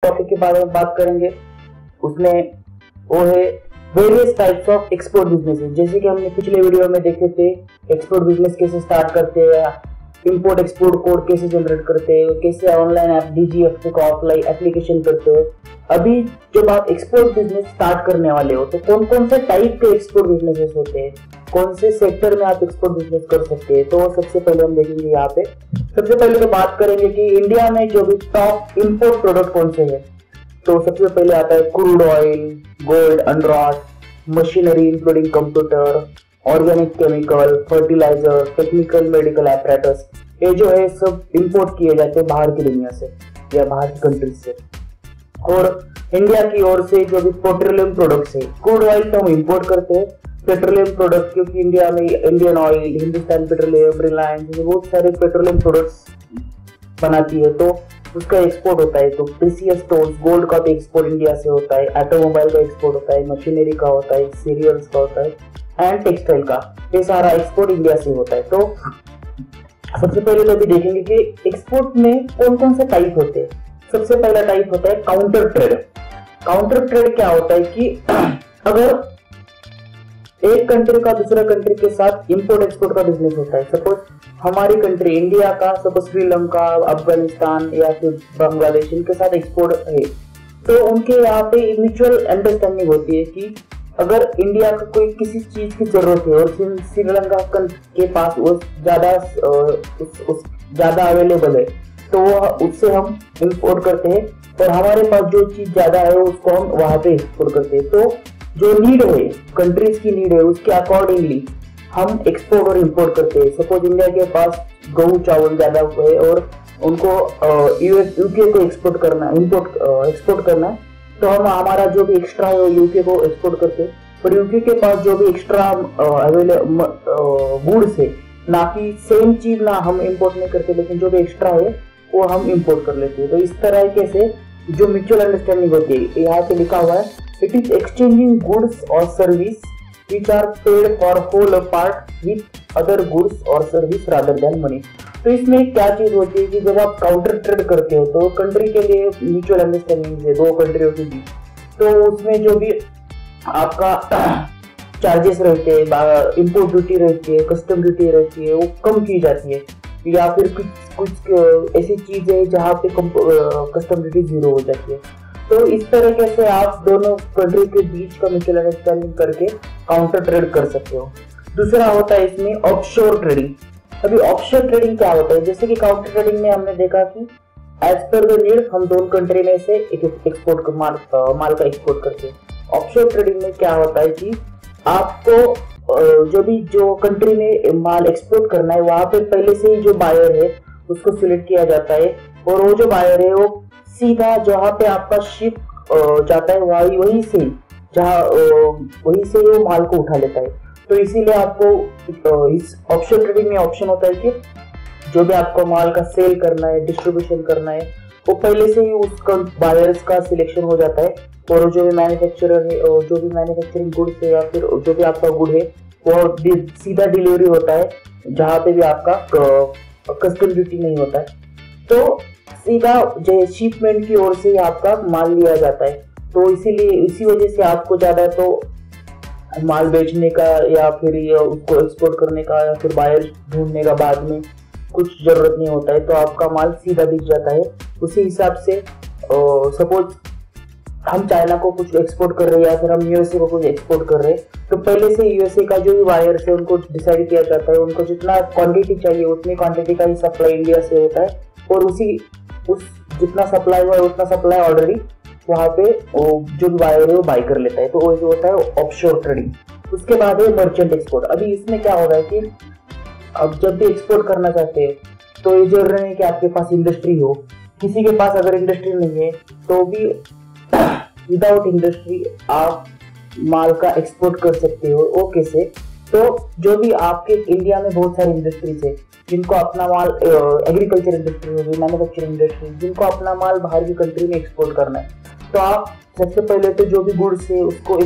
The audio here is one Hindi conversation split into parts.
टॉपिक के बारे में बात करेंगे। उसमें वो है various types of export businesses. जैसे कि हमने पिछले वीडियो में देखे थे एक्सपोर्ट बिजनेस कैसे स्टार्ट करते हैं, इंपोर्ट एक्सपोर्ट कोड कैसे जनरेट करते हैं, कैसे ऑनलाइन ऐप डीजीएफटी का ऑफलाइन एप्लीकेशन करते हैं। अभी जब आप एक्सपोर्ट बिजनेस स्टार्ट करने वाले हो तो कौन कौन से टाइप के एक्सपोर्ट बिजनेसेस होते हैं, कौन से सेक्टर में आप एक्सपोर्ट बिजनेस कर सकते हैं, तो सबसे पहले हम देखेंगे यहाँ पे। सबसे पहले तो बात करेंगे कि इंडिया में जो भी टॉप इंपोर्ट प्रोडक्ट कौन से है। तो सबसे पहले आता है crude oil, gold unwrought, machinery including computer, organic chemical, fertiliser, technical medical apparatus. ये जो है सब इंपोर्ट किए जाते हैं बाहर की दुनिया से या बाहर की कंट्रीज से। और इंडिया की ओर से जो भी पेट्रोलियम प्रोडक्ट्स है, क्रूड ऑयल तो हम इंपोर्ट करते हैं, पेट्रोलियम प्रोडक्ट क्योंकि इंडिया में Indian oil, Hindustan petroleum, Reliance बहुत सारे पेट्रोलियम प्रोडक्ट्स बनाती है तो उसका एक्सपोर्ट होता है। तो प्रीसियस स्टोन्स, गोल्ड का भी एक्सपोर्ट इंडिया से होता है, ऑटोमोबाइल का एक्सपोर्ट होता है, मशीनरी का होता है, सीरियल्स का होता है एंड टेक्सटाइल का, ये सारा एक्सपोर्ट इंडिया से होता है। तो सबसे पहले तो अभी देखेंगे कि एक्सपोर्ट में कौन कौन से टाइप होते हैं। सबसे पहला टाइप होता है काउंटर ट्रेड। काउंटर ट्रेड क्या होता है कि अगर एक कंट्री का दूसरा कंट्री के साथ इंपोर्ट एक्सपोर्ट का बिजनेस होता है, सपोज हमारी कंट्री इंडिया का सपोज श्रीलंका, अफगानिस्तान या फिर बांग्लादेश इनके साथ एक्सपोर्ट है, तो उनके यहाँ पे म्यूचुअल अंडरस्टैंडिंग होती है कि अगर इंडिया को कोई किसी चीज की जरूरत है और श्रीलंका के पास वो ज्यादा अवेलेबल है तो उससे हम इंपोर्ट करते हैं, और हमारे पास जो चीज ज्यादा है उसको हम वहां पे एक्सपोर्ट करते हैं। तो जो नीड है, कंट्रीज की नीड है, उसके अकॉर्डिंगली हम एक्सपोर्ट और इंपोर्ट करते हैं। सपोज इंडिया के पास गेहूं चावल ज्यादा है और उनको यूके को एक्सपोर्ट करना, एक्सपोर्ट करना है, तो हम हमारा जो भी एक्स्ट्रा है वो यूके को एक्सपोर्ट करते हैं। पर यूके के पास जो भी एक्स्ट्रा गुड्स है, ना कि सेम चीज ना हम इंपोर्ट नहीं करते, लेकिन जो भी एक्स्ट्रा है वो हम इंपोर्ट कर लेते हैं। तो इस तरह से जो म्यूचुअल अंडरस्टैंडिंग होती है, यहाँ पे लिखा हुआ है इट इज एक्सचेंजिंग गुड्स और service which are paid for whole or part with other goods or service rather than money। तो इसमें क्या चीज होती है कि जब आप काउंटर ट्रेड करते हो तो कंट्री के लिए म्यूचुअल अंडरस्टैंडिंग है दो कंट्रियों के बीच, तो उसमें जो भी आपका चार्जेस रहते हैं, इंपोर्ट ड्यूटी रहती है, कस्टम ड्यूटी रहती है, वो कम की जाती है, या फिर कुछ ऐसी चीज है जहाँ पे कस्टम ड्यूटी जीरो हो जाती है। तो इस तरीके से आप दोनों कंट्री के बीच का म्यूचुअल अंडरस्टैंडिंग करके काउंटर ट्रेड कर सकते हो। दूसरा होता है इसमें ऑफशोर ट्रेडिंग। अभी ऑफशोर ट्रेडिंग क्या होता है, जैसे कि काउंटर ट्रेडिंग में हमने देखा कि एज पर द नीड हम दोनों कंट्री में से एक एक्सपोर्ट माल का एक्सपोर्ट करते हैं। ऑफशोर ट्रेडिंग में क्या होता है कि आपको जो कंट्री में माल एक्सपोर्ट करना है वहां पे पहले से ही जो बायर है उसको सिलेक्ट किया जाता है, और वो जो बायर है वो सीधा जहाँ पे आपका शिप जाता है वहीं से वो माल को उठा लेता है। तो इसीलिए आपको इस ऑप्शन ट्रेडिंग में ऑप्शन होता है कि जो भी आपको माल का सेल करना है, डिस्ट्रीब्यूशन करना है, वो पहले से ही उसका बायर्स का सिलेक्शन हो जाता है, और जो भी मैन्युफैक्चरर है, जो भी मैन्युफैक्चरिंग गुड्स है या फिर जो भी आपका गुड है वो सीधा डिलीवरी होता है जहाँ पे भी आपका कस्टम ड्यूटी नहीं होता है। तो सीधा जो शिपमेंट की ओर से आपका माल लिया जाता है। तो इसीलिए इसी वजह से आपको ज्यादा तो माल बेचने का या फिर उसको एक्सपोर्ट करने का या फिर बायर ढूंढने का बाद में कुछ जरूरत नहीं होता है, तो आपका माल सीधा बिक जाता है। उसी हिसाब से सपोज हम चाइना को कुछ एक्सपोर्ट कर रहे हैं या फिर हम यूएसए को कुछ एक्सपोर्ट कर रहे हैं, तो पहले से यूएसए का जो भी बायर्स है उनको डिसाइड किया जाता है, उनको जितना क्वांटिटी चाहिए उतनी क्वांटिटी का ही सप्लाई इंडिया से होता है, और उस जितना सप्लाई हुआ है उतना सप्लाई ऑलरेडी वहाँ पे जो बायर है वो बाई कर लेता है। तो वो जो होता है ऑफशोर ट्रेडिंग। उसके बाद है मर्चेंट एक्सपोर्ट। अभी इसमें क्या हो रहा है कि अब जब भी एक्सपोर्ट करना चाहते हैं तो ये जरूरी नहीं कि आपके पास इंडस्ट्री हो, किसी के पास अगर इंडस्ट्री नहीं है तो भी विदाउट इंडस्ट्री आप माल का एक्सपोर्ट कर सकते हो। वो कैसे, तो जो भी आपके इंडिया में बहुत सारी इंडस्ट्रीज है जिनको अपना माल एग्रीकल्चर इंडस्ट्री होगी, मैन्युफैक्चरिंग इंडस्ट्री, जिनको अपना माल बाहर की कंट्री में एक्सपोर्ट करना है, तो आप सबसे पहले तो जो भी गुड्स है उसको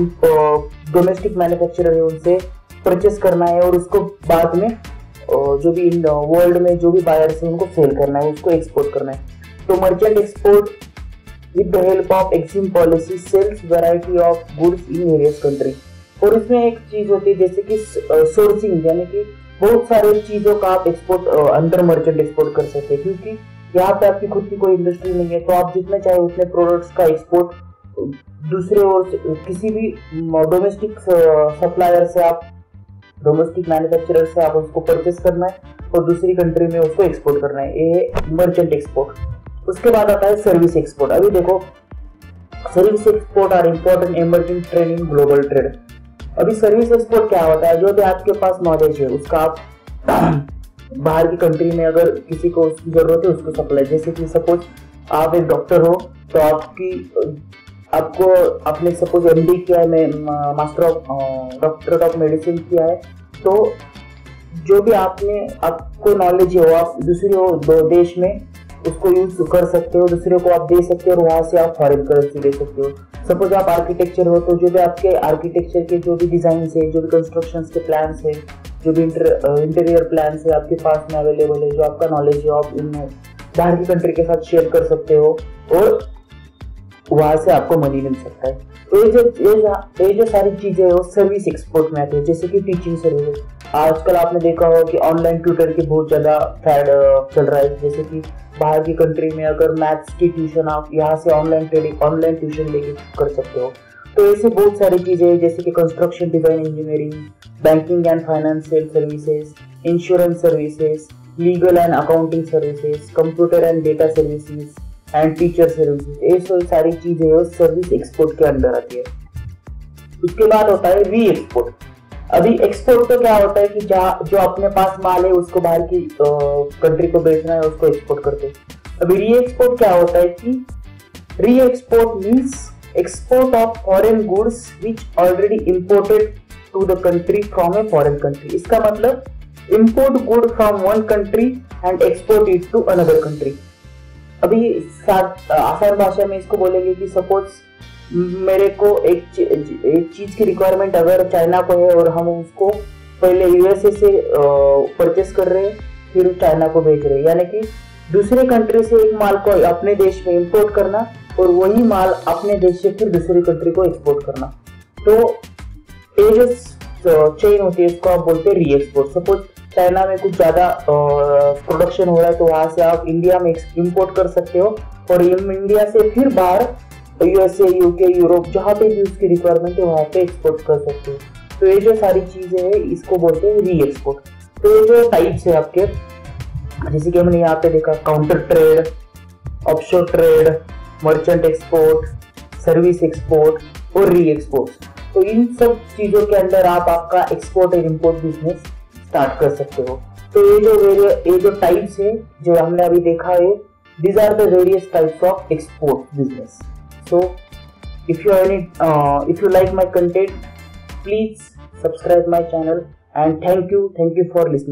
डोमेस्टिक मैन्युफैक्चरर है उनसे परचेस करना है, और उसको बाद में जो भी वर्ल्ड में जो भी बायर्स है उनको सेल करना है, उसको एक्सपोर्ट करना है। तो merchant export with the help of EXIM policy sells variety of goods in various country। और इसमें एक चीज होती है जैसे कि सोर्सिंग, यानी कि बहुत सारे चीजों का आप एक्सपोर्ट अंडर मर्चेंट एक्सपोर्ट कर सकते हैं, क्योंकि यहाँ पे आपकी खुद की कोई इंडस्ट्री नहीं है, तो आप जितने चाहे उतने प्रोडक्ट्स का एक्सपोर्ट दूसरे और किसी भी डोमेस्टिक सप्लायर से, आप डोमेस्टिक मैन्युफैक्चरर से आप उसको परचेस करना है और दूसरी कंट्री में उसको एक्सपोर्ट करना है, ये मर्चेंट एक्सपोर्ट। उसके बाद आता है सर्विस एक्सपोर्ट। अभी देखो, service export are important emerging trend in global trade. अभी सर्विस एक्सपोर्ट क्या होता है, जो भी आपके पास नॉलेज है उसका आप बाहर की कंट्री में अगर किसी को उसकी जरूरत है उसको सप्लाई। जैसे कि सपोज आप एक डॉक्टर हो, तो आपको आपने सपोज एमडी किया है, master of doctor of medicine किया है, तो जो भी आपको नॉलेज है वो आप दूसरे देश में उसको यूज कर सकते हो, दूसरे को आप दे सकते हो और वहां से आप फॉरेन करेंसी दे सकते हो। सपोज आप आर्किटेक्चर हो, तो जो भी आपके आर्किटेक्चर के जो भी डिजाइन है, जो भी कंस्ट्रक्शन के प्लान्स है, जो भी इंटीरियर प्लान्स है आपके पास में अवेलेबल है, जो आपका नॉलेज है आप इन बाहर की कंट्री के साथ शेयर कर सकते हो और वहां से आपको मनी मिल सकता है। तो ये जो सारी चीजें है वो सर्विस एक्सपोर्ट में आती है। जैसे कि टीचिंग सर्विस, आजकल आपने देखा होगा कि ऑनलाइन ट्यूटर की बहुत ज्यादा फैड चल रहा है। जैसे कि बाहर की कंट्री में अगर मैथ्स की ट्यूशन आप यहाँ से ऑनलाइन ट्यूशन लेके कर सकते हो। तो ऐसी बहुत सारी चीजें हैं, जैसे कि construction design engineering, banking and financial services, insurance services, legal and accounting services, computer and data services and teacher services. ये सारी चीजें वो सर्विस एक्सपोर्ट के अंदर आती है। उसके बाद होता है री एक्सपोर्ट। अभी एक्सपोर्ट तो क्या होता है कि जो अपने पास माल है उसको बाहर की कंट्री को बेचना है, उसको एक्सपोर्ट करते हैं। अभी री एक्सपोर्ट क्या होता है कि re export means export of foreign goods which already imported to the country from a foreign country. इसका मतलब import good from one country and export it to another country. अभी आसान भाषा में इसको बोलेंगे कि सपोज मेरे को एक चीज की रिक्वायरमेंट अगर चाइना को है और हम उसको पहले यूएसए से परचेस कर रहे हैं, फिर चाइना को भेज रहे हैं, यानी कि दूसरे कंट्री से एक माल को अपने देश में इंपोर्ट करना और वही माल अपने देश से फिर दूसरी कंट्री को एक्सपोर्ट करना। तो ये जो चेन होती है इसको आप बोलते हैं री एक्सपोर्ट। सपोज चाइना में कुछ ज्यादा प्रोडक्शन हो रहा है, तो वहां से आप इंडिया में इंपोर्ट कर सकते हो और इंडिया से फिर बाहर यूएसए, यूके, यूरोप, जहाँ पे भी उसकी रिक्वायरमेंट है वहां पे एक्सपोर्ट कर सकते हो। तो ये जो सारी चीजें हैं इसको बोलते हैं री एक्सपोर्ट। तो ये जो टाइप्स है आपके, जैसे कि हमने यहाँ पे देखा, counter trade, offshore trade, merchant export, service export और री एक्सपोर्ट। तो इन सब चीजों के अंदर आप आपका export and import business start कर सकते हो। तो ये जो टाइप्स है जो हमने अभी देखा है, these are the various types of export business. So if you like my content, please subscribe my channel and thank you for listening.